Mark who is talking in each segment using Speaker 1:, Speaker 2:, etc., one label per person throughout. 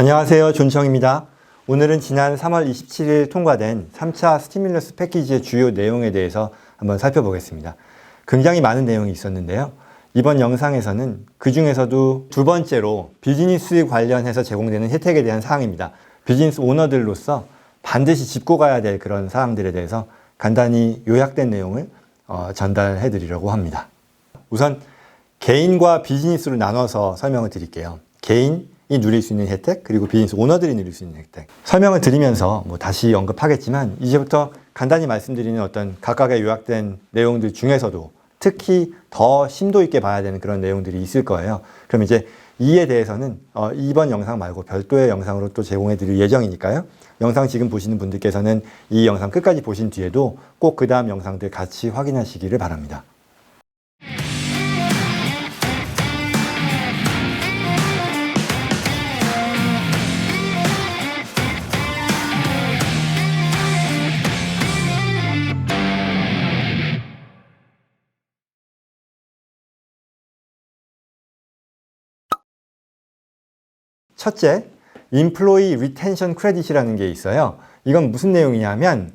Speaker 1: 안녕하세요. 존청입니다. 오늘은 지난 3월 27일 통과된 3차 스티뮬러스 패키지의 주요 내용에 대해서 한번 살펴보겠습니다. 굉장히 많은 내용이 있었는데요. 이번 영상에서는 그 중에서도 두 번째로 비즈니스 관련해서 제공되는 혜택에 대한 사항입니다. 비즈니스 오너들로서 반드시 짚고 가야 될 그런 사항들에 대해서 간단히 요약된 내용을 전달해 드리려고 합니다. 우선 개인과 비즈니스로 나눠서 설명을 드릴게요. 개인이 누릴 수 있는 혜택, 그리고 비즈니스 오너들이 누릴 수 있는 혜택. 설명을 드리면서 다시 언급하겠지만 이제부터 간단히 말씀드리는 어떤 각각의 요약된 내용들 중에서도 특히 더 심도 있게 봐야 되는 그런 내용들이 있을 거예요. 그럼 이제 이에 대해서는 이번 영상 말고 별도의 영상으로 또 제공해 드릴 예정이니까요. 영상 지금 보시는 분들께서는 이 영상 끝까지 보신 뒤에도 꼭 그 다음 영상들 같이 확인하시기를 바랍니다. 첫째, Employee Retention Credit이라는 게 있어요. 이건 무슨 내용이냐면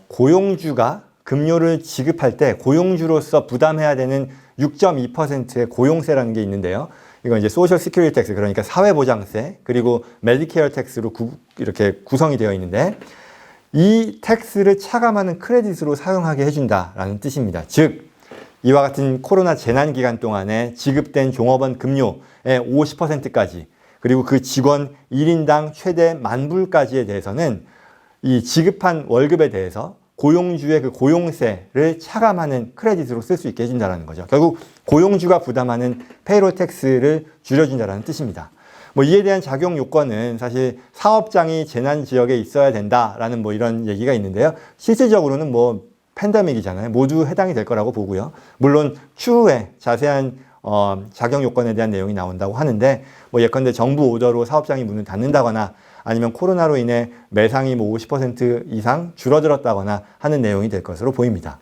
Speaker 1: 고용주가 급료를 지급할 때 고용주로서 부담해야 되는 6.2%의 고용세라는 게 있는데요. 이건 이제 소셜 시큐리티 텍스, 그러니까 사회보장세, 그리고 메디케어 텍스로 이렇게 구성이 되어 있는데 이 텍스를 차감하는 크레딧으로 사용하게 해준다라는 뜻입니다. 즉, 이와 같은 코로나 재난 기간 동안에 지급된 종업원 급료의 50%까지, 그리고 그 직원 1인당 최대 10,000불까지에 대해서는 이 지급한 월급에 대해서 고용주의 그 고용세를 차감하는 크레딧으로 쓸 수 있게 해준다는 거죠. 결국 고용주가 부담하는 페이롤 텍스를 줄여준다는 뜻입니다. 이에 대한 작용 요건은 사실 사업장이 재난 지역에 있어야 된다라는 이런 얘기가 있는데요. 실질적으로는 팬데믹이잖아요. 모두 해당이 될 거라고 보고요. 물론 추후에 자세한 작용 요건에 대한 내용이 나온다고 하는데 예컨대 정부 오더로 사업장이 문을 닫는다거나 아니면 코로나로 인해 매상이 50% 이상 줄어들었다거나 하는 내용이 될 것으로 보입니다.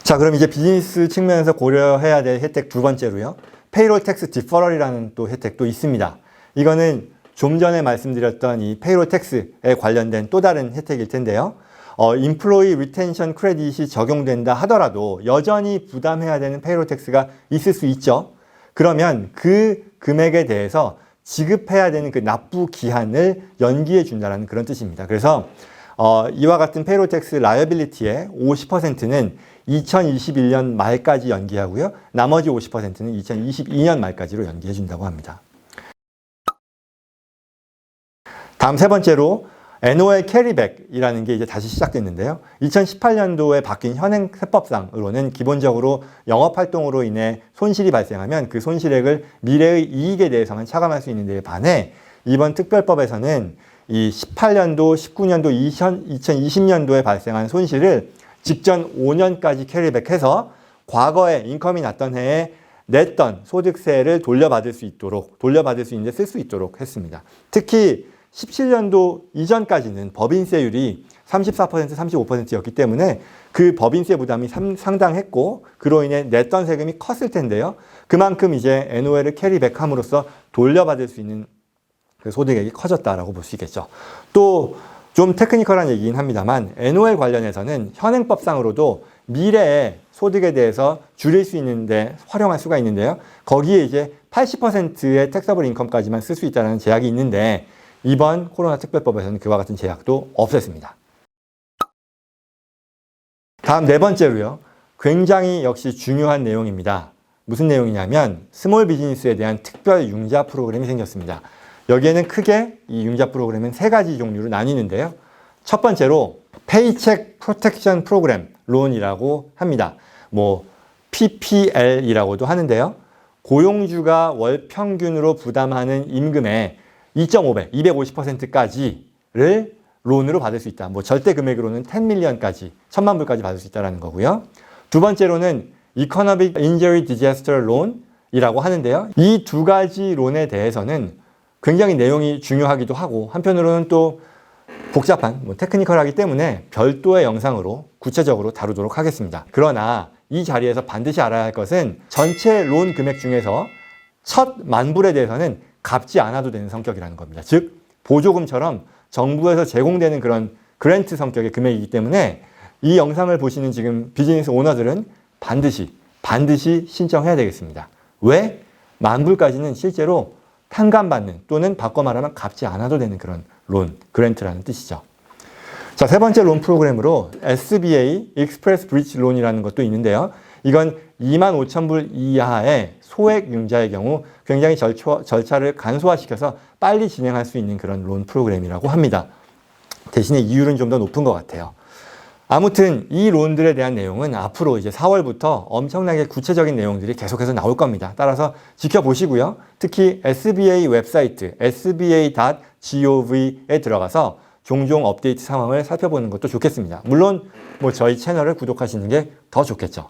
Speaker 1: 자, 그럼 이제 비즈니스 측면에서 고려해야 될 혜택 두 번째로요. 페이롤 텍스 디퍼럴이라는 또 혜택도 있습니다. 이거는 좀 전에 말씀드렸던 이 페이롤 텍스에 관련된 또 다른 혜택일 텐데요. Employee Retention Credit이 적용된다 하더라도 여전히 부담해야 되는 페이롤 텍스가 있을 수 있죠. 그러면 그 금액에 대해서 지급해야 되는 그 납부 기한을 연기해 준다는 그런 뜻입니다. 그래서 이와 같은 페이롤 텍스 라이어빌리티의 50%는 2021년 말까지 연기하고요. 나머지 50%는 2022년 말까지로 연기해 준다고 합니다. 다음 세 번째로 NOL 캐리백이라는 게 이제 다시 시작됐는데요. 2018년도에 바뀐 현행 세법상으로는 기본적으로 영업활동으로 인해 손실이 발생하면 그 손실액을 미래의 이익에 대해서만 차감할 수 있는 데에 반해 이번 특별법에서는 이 18년도, 19년도, 2020년도에 발생한 손실을 직전 5년까지 캐리백해서 과거에 인컴이 났던 해에 냈던 소득세를 돌려받을 수 있는데 쓸 수 있도록 했습니다. 특히 17년도 이전까지는 법인세율이 34%, 35%였기 때문에 그 법인세 부담이 상당했고 그로 인해 냈던 세금이 컸을 텐데요. 그만큼 이제 NOL을 캐리백함으로써 돌려받을 수 있는 그 소득액이 커졌다라고 볼 수 있겠죠. 또 좀 테크니컬한 얘기긴 합니다만 NOL 관련해서는 현행법상으로도 미래의 소득에 대해서 줄일 수 있는데 활용할 수가 있는데요. 거기에 이제 80%의 택서블 인컴까지만 쓸 수 있다는 제약이 있는데 이번 코로나 특별법에서는 그와 같은 제약도 없앴습니다. 다음 네 번째로요. 굉장히 역시 중요한 내용입니다. 무슨 내용이냐면 스몰 비즈니스에 대한 특별 융자 프로그램이 생겼습니다. 여기에는 크게 이 융자 프로그램은 세 가지 종류로 나뉘는데요. 첫 번째로 페이책 프로텍션 프로그램 론이라고 합니다. PPL이라고도 하는데요. 고용주가 월 평균으로 부담하는 임금의 2.5배, 250%까지를 론으로 받을 수 있다. 절대 금액으로는 10밀리언까지, 1,000만 불까지 받을 수 있다는 거고요. 두 번째로는 Economic Injury Disaster Loan이라고 하는데요. 이 두 가지 론에 대해서는 굉장히 내용이 중요하기도 하고 한편으로는 또 복잡한, 테크니컬하기 때문에 별도의 영상으로 구체적으로 다루도록 하겠습니다. 그러나 이 자리에서 반드시 알아야 할 것은 전체 론 금액 중에서 첫 만불에 대해서는 갚지 않아도 되는 성격이라는 겁니다. 즉 보조금처럼 정부에서 제공되는 그런 그랜트 성격의 금액이기 때문에 이 영상을 보시는 지금 비즈니스 오너들은 반드시 신청해야 되겠습니다. 왜? 만불까지는 실제로 탕감받는 또는 바꿔 말하면 갚지 않아도 되는 그런 론, 그랜트라는 뜻이죠. 자, 세 번째 론 프로그램으로 SBA 익스프레스 브리지 론이라는 것도 있는데요. 이건 25,000불 이하의 소액 융자의 경우 굉장히 절차를 간소화시켜서 빨리 진행할 수 있는 그런 론 프로그램이라고 합니다. 대신에 이율은 좀 더 높은 것 같아요. 아무튼 이 론들에 대한 내용은 앞으로 이제 4월부터 엄청나게 구체적인 내용들이 계속해서 나올 겁니다. 따라서 지켜보시고요. 특히 SBA 웹사이트 sba.gov에 들어가서 종종 업데이트 상황을 살펴보는 것도 좋겠습니다. 물론 뭐 저희 채널을 구독하시는 게 더 좋겠죠.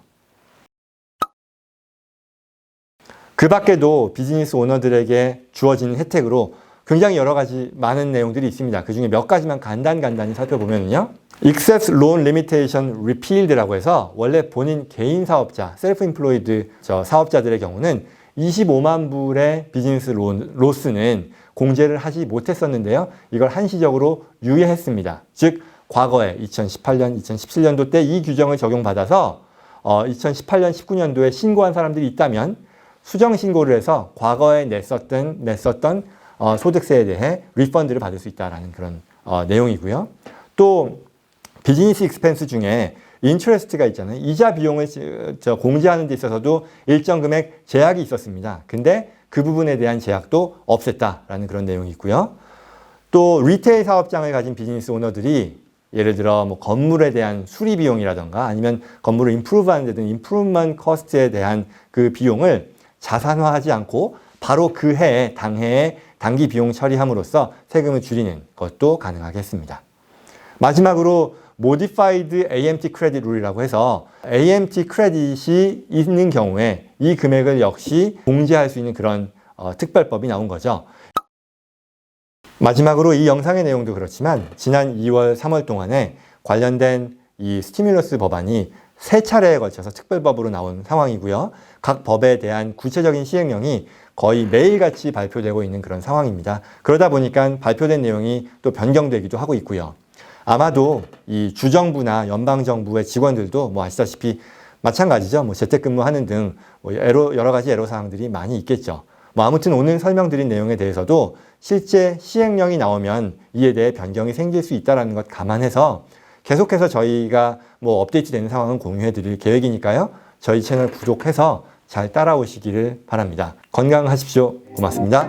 Speaker 1: 그 밖에도 비즈니스 오너들에게 주어지는 혜택으로 굉장히 여러 가지 많은 내용들이 있습니다. 그 중에 몇 가지만 간단히 살펴보면요. Excess Loan Limitation Repealed라고 해서 원래 본인 개인 사업자, 셀프-임플로이드 사업자들의 경우는 25만 불의 비즈니스 로스는 공제를 하지 못했었는데요. 이걸 한시적으로 유예했습니다. 즉 과거에 2018년, 2017년도 때 이 규정을 적용받아서 2018년, 19년도에 신고한 사람들이 있다면 수정 신고를 해서 과거에 냈었던 소득세에 대해 리펀드를 받을 수 있다는 그런 내용이고요. 또 비즈니스 익스펜스 중에 인트레스트가 있잖아요. 이자 비용을 공제하는 데 있어서도 일정 금액 제약이 있었습니다. 근데 그 부분에 대한 제약도 없앴다라는 그런 내용이 있고요. 또 리테일 사업장을 가진 비즈니스 오너들이 예를 들어 뭐 건물에 대한 수리 비용이라던가 아니면 건물을 임프루브 하는 데든 임프루브먼트 코스트에 대한 그 비용을 자산화하지 않고 바로 그 해에 당해에 단기 비용 처리함으로써 세금을 줄이는 것도 가능하겠습니다. 마지막으로 Modified AMT Credit Rule이라고 해서 AMT 크레딧이 있는 경우에 이 금액을 역시 공제할 수 있는 그런 특별법이 나온 거죠. 마지막으로 이 영상의 내용도 그렇지만 지난 2월, 3월 동안에 관련된 이 스티뮬러스 법안이 3차례에 걸쳐서 특별법으로 나온 상황이고요. 각 법에 대한 구체적인 시행령이 거의 매일같이 발표되고 있는 그런 상황입니다. 그러다 보니까 발표된 내용이 또 변경되기도 하고 있고요. 아마도 이 주정부나 연방정부의 직원들도 뭐 아시다시피 마찬가지죠. 뭐 재택근무하는 등 뭐 여러 가지 애로사항들이 많이 있겠죠. 뭐 아무튼 오늘 설명드린 내용에 대해서도 실제 시행령이 나오면 이에 대해 변경이 생길 수 있다는 것 감안해서 계속해서 저희가 뭐 업데이트 되는 상황은 공유해 드릴 계획이니까요. 저희 채널 구독해서 잘 따라오시기를 바랍니다. 건강하십시오. 고맙습니다.